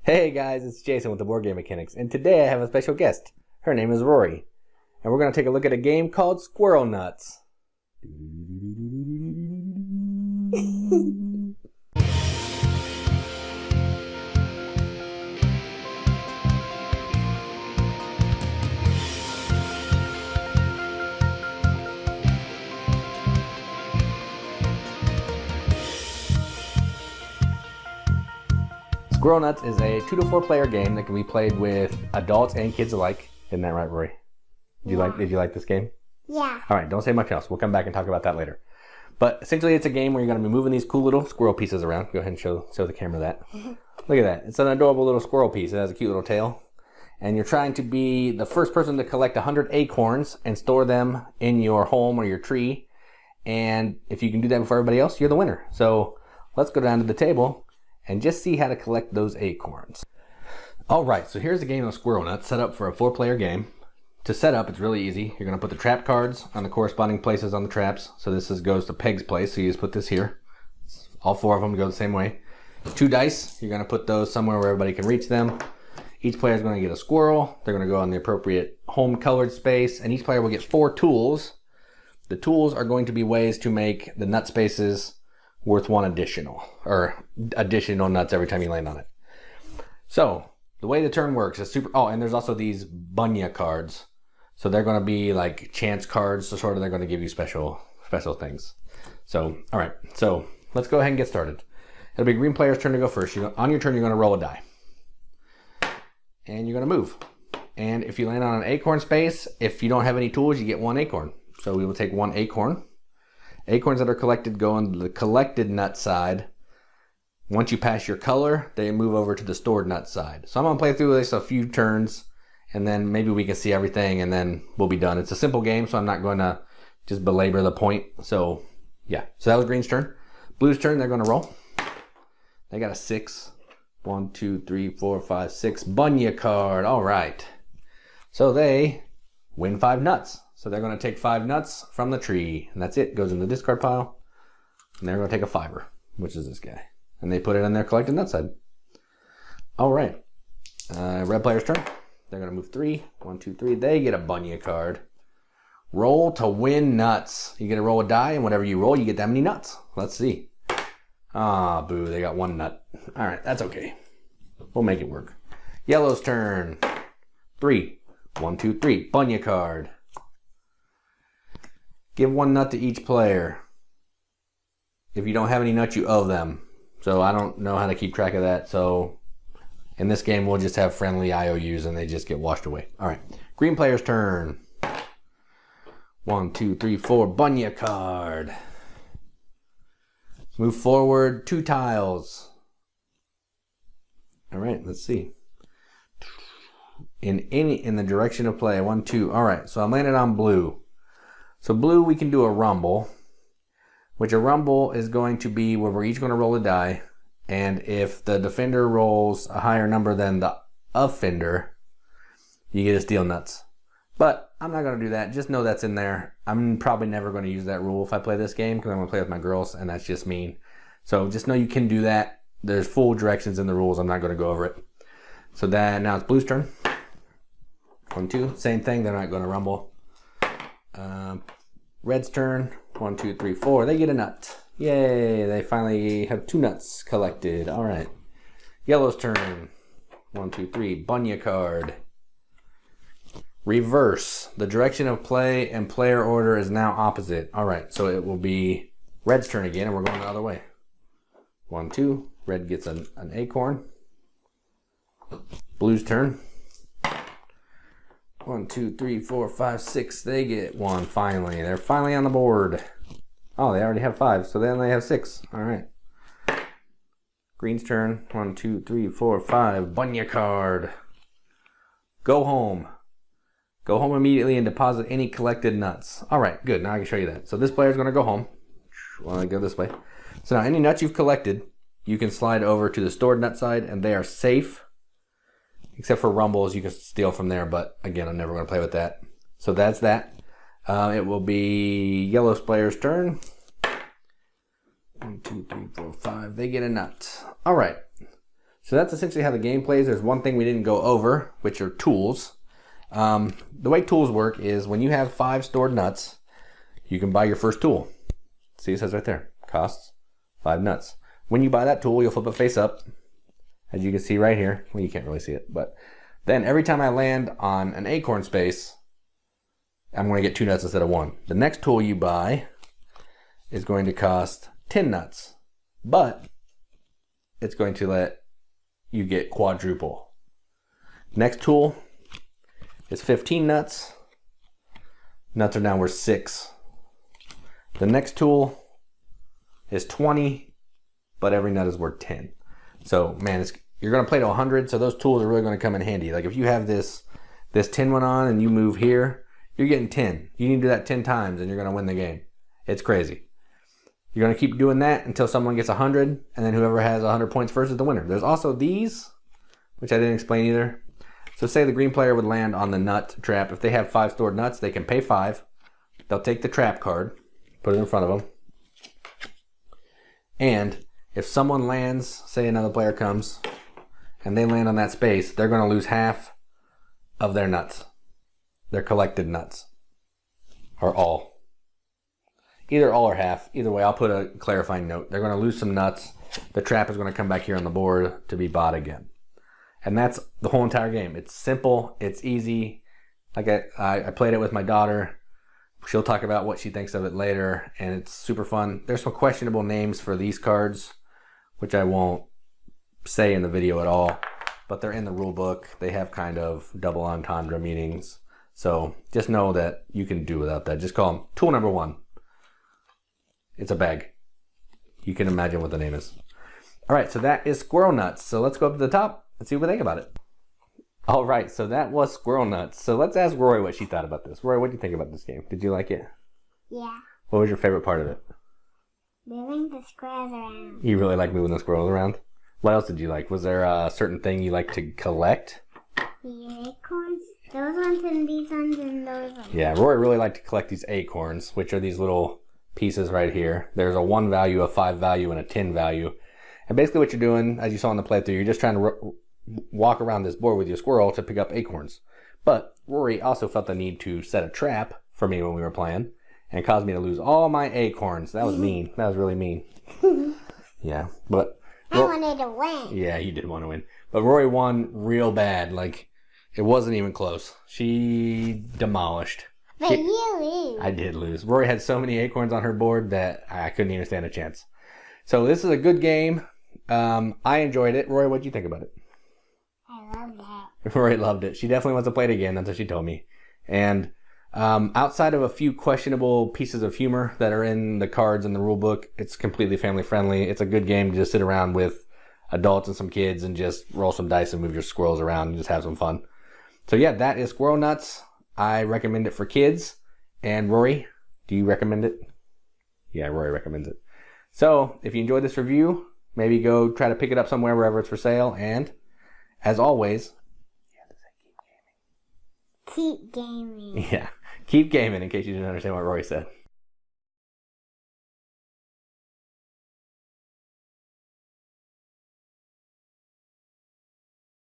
Hey guys, it's Jason with the Board Game Mechanics, and today I have a special guest. Her name is Rory, and we're going to take a look at a game called Squirrel Nuts. Squirrel Nuts is a 2 to 4 player game that can be played with adults and kids alike. Isn't that right, Rory? Did you like this game? Yeah. All right, don't say much else. We'll come back and talk about that later. But essentially, it's a game where you're going to be moving these cool little squirrel pieces around. Go ahead and show the camera that. Look at that. It's an adorable little squirrel piece. It has a cute little tail. And you're trying to be the first person to collect 100 acorns and store them in your home or your tree. And if you can do that before everybody else, you're the winner. So let's go down to the table and just see how to collect those acorns. Alright, so here's a game of Squirrel Nuts set up for a 4-player game. To set up, it's really easy. You're going to put the trap cards on the corresponding places on the traps. So this goes to Peg's place, so you just put this here. All 4 of them go the same way. 2 dice, you're going to put those somewhere where everybody can reach them. Each player is going to get a squirrel. They're going to go on the appropriate home colored space, and each player will get 4 tools. The tools are going to be ways to make the nut spaces worth 1 additional, or additional nuts every time you land on it. So the way the turn works is and there's also these bunya cards. So they're going to be like chance cards, so sort of they're going to give you special things. So, all right, so let's go ahead and get started. It'll be green player's turn to go first. On your turn, you're going to roll a die. And you're going to move. And if you land on an acorn space, if you don't have any tools, you get 1 acorn. So we will take 1 acorn. Acorns that are collected go on the collected nut side. Once you pass your color, they move over to the stored nut side. So I'm going to play through this a few turns, and then maybe we can see everything, and then we'll be done. It's a simple game, so I'm not going to just belabor the point. So, yeah. So that was green's turn. Blue's turn, they're going to roll. They got a 6. 1, 2, 3, 4, 5, 6. Bunya card. All right. So they win 5 nuts. So they're going to take 5 nuts from the tree, and that's it. Goes in the discard pile, and they're going to take a 5er, which is this guy, and they put it in their collected nut side. All right, red player's turn. They're going to move 3. 1, 2, 3. They get a bunya card. Roll to win nuts. You get to roll a die, and whatever you roll, you get that many nuts. Let's see. Ah, boo! They got 1 nut. All right, that's okay. We'll make it work. Yellow's turn. 3. 1, 2, 3. Bunya card. Give 1 nut to each player. If you don't have any nuts, you owe them. So I don't know how to keep track of that. So in this game, we'll just have friendly IOUs and they just get washed away. All right. Green player's turn. 1, 2, 3, 4. Bunya card. Move forward 2 tiles. All right. Let's see. In the direction of play. 1, 2. All right. So I'm landing on blue. So blue, we can do a rumble, which a rumble is going to be where we're each going to roll a die, and if the defender rolls a higher number than the offender, you get to steal nuts. But I'm not going to do that. Just know that's in there. I'm probably never going to use that rule if I play this game because I'm going to play with my girls, and that's just mean. So just know you can do that. There's full directions in the rules. I'm not going to go over it. So now it's blue's turn. 1, 2. Same thing. They're not going to rumble. Red's turn. 1, 2, 3, 4. They get a nut. Yay! They finally have 2 nuts collected. All right. Yellow's turn. 1, 2, 3. Bunya card. Reverse. The direction of play and player order is now opposite. All right. So it will be Red's turn again, and we're going the other way. 1, 2. Red gets an acorn. Blue's turn. 1, 2, 3, 4, 5, 6. They get 1 finally. They're finally on the board. Oh, they already have 5, so then they have 6. All right. Green's turn. 1, 2, 3, 4, 5. Bunya card. Go home. Go home immediately and deposit any collected nuts. All right, good. Now I can show you that. So this player's going to go home. Well, I go this way. So now any nuts you've collected, you can slide over to the stored nut side, and they are safe. Except for rumbles, you can steal from there, but again, I'm never going to play with that. So that's that. It will be yellow player's turn. 1, 2, 3, 4, 5. They get a nut. All right. So that's essentially how the game plays. There's one thing we didn't go over, which are tools. The way tools work is when you have 5 stored nuts, you can buy your first tool. See, it says right there, costs 5 nuts. When you buy that tool, you'll flip it face up, as you can see right here. Well, you can't really see it, but then every time I land on an acorn space, I'm going to get 2 nuts instead of 1. The next tool you buy is going to cost 10 nuts, but it's going to let you get quadruple. Next tool is 15 nuts. Nuts are now worth 6. The next tool is 20, but every nut is worth 10. So man, you're going to play to 100, so those tools are really going to come in handy. Like if you have this 10 one on and you move here, you're getting 10. You need to do that 10 times and you're going to win the game. It's crazy. You're going to keep doing that until someone gets 100, and then whoever has 100 points first is the winner. There's also these, which I didn't explain either. So say the green player would land on the nut trap. If they have 5 stored nuts, they can pay 5. They'll take the trap card, put it in front of them. And if someone lands, say another player comes, and they land on that space, they're going to lose half of their nuts. Their collected nuts. Or all. Either all or half. Either way, I'll put a clarifying note. They're going to lose some nuts. The trap is going to come back here on the board to be bought again. And that's the whole entire game. It's simple. It's easy. Like I played it with my daughter. She'll talk about what she thinks of it later. And it's super fun. There's some questionable names for these cards, which I won't say in the video at all. But they're in the rule book. They have kind of double entendre meanings. So just know that you can do without that. Just call them tool number 1. It's a bag. You can imagine what the name is. All right, so that is Squirrel Nuts. So let's go up to the top and see what we think about it. All right, so that was Squirrel Nuts. So let's ask Rory what she thought about this. Rory, what do you think about this game? Did you like it? Yeah. What was your favorite part of it? Moving the squirrels around. You really like moving the squirrels around? What else did you like? Was there a certain thing you like to collect? The acorns. Those ones and these ones and those ones. Yeah, Rory really liked to collect these acorns, which are these little pieces right here. There's a 1 value, a 5 value, and a 10 value. And basically what you're doing, as you saw in the playthrough, you're just trying to walk around this board with your squirrel to pick up acorns. But Rory also felt the need to set a trap for me when we were playing, and it caused me to lose all my acorns. That was mean. That was really mean. Yeah, but I wanted to win. Yeah, you did want to win. But Rory won real bad. Like, it wasn't even close. She demolished. But you lose. I did lose. Rory had so many acorns on her board that I couldn't even stand a chance. So this is a good game. I enjoyed it. Rory, what did you think about it? I love that. Rory loved it. She definitely wants to play it again. That's what she told me. And outside of a few questionable pieces of humor that are in the cards and the rule book, it's completely family friendly. It's a good game to just sit around with adults and some kids and just roll some dice and move your squirrels around and just have some fun. So yeah, that is Squirrel Nuts. I recommend it for kids. And Rory, do you recommend it? Yeah, Rory recommends it. So if you enjoyed this review, maybe go try to pick it up somewhere wherever it's for sale. And as always, keep gaming. Yeah, keep gaming in case you didn't understand what Rory said.